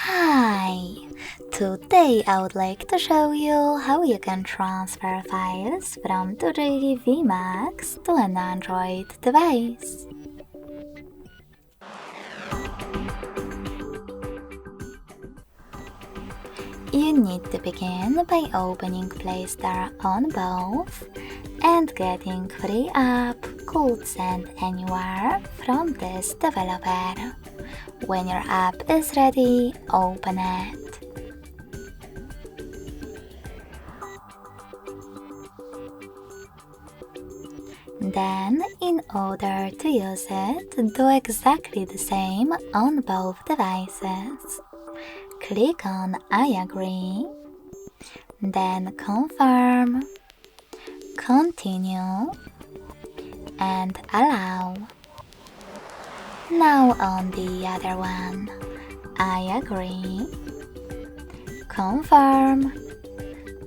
Hi! Today I would like to show you how you can transfer files from Doogee V Max to an Android device. You need to begin by opening Play Store on both and getting free app called Send Anywhere from this developer. When your app is ready, open it. Then, in order to use it, do exactly the same on both devices. Click on I agree, then confirm, continue, and allow. Now on the other one, I agree, confirm,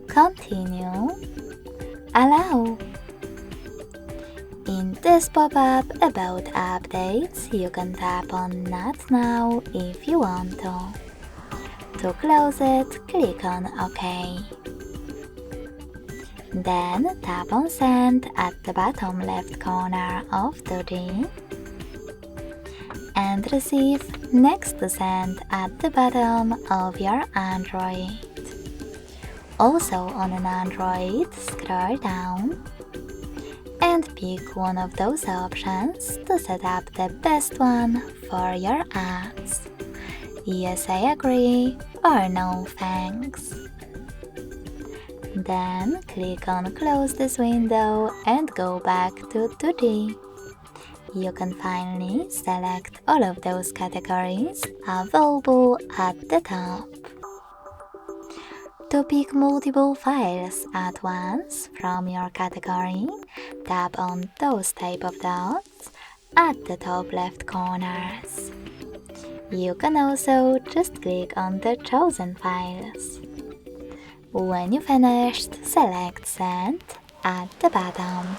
continue, allow. In this pop-up about updates, you can tap on Not Now if you want to. To close it, click on OK. Then tap on Send at the bottom left corner of Doogee and receive next to Send at the bottom of your Android. Also on an Android, scroll down and pick one of those options to set up the best one for your apps. Yes, I agree, or no thanks. Then click on Close this window and go back to Doogee. You can finally select all of those categories available at the top. To pick multiple files at once from your category, tap on those type of dots at the top left corners. You can also just click on the chosen files. When you finished, select Send at the bottom.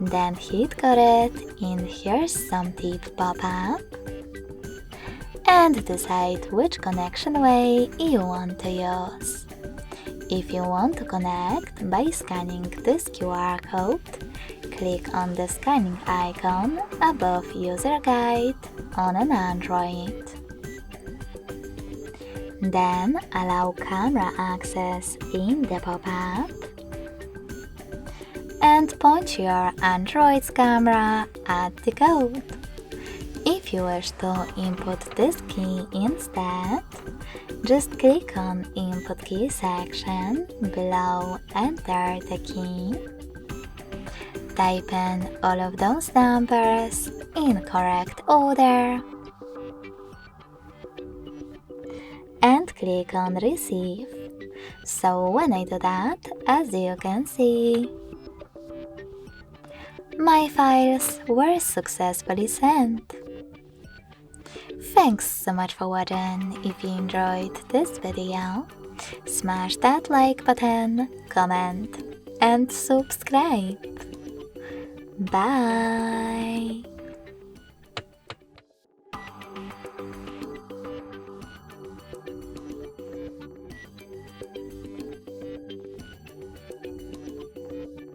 Then hit Got it in Here's Some Tip pop-up and decide which connection way you want to use. If you want to connect by scanning this QR code, click on the scanning icon above User Guide on an Android. Then allow camera access in the pop-up and point your Android's camera at the code. If you wish to input this key instead, just click on Input Key section below, enter the key, type in all of those numbers in correct order, and click on Receive. So when I do that, as you can see, my files were successfully sent. Thanks so much for watching. If you enjoyed this video, smash that like button, comment, and subscribe. Bye!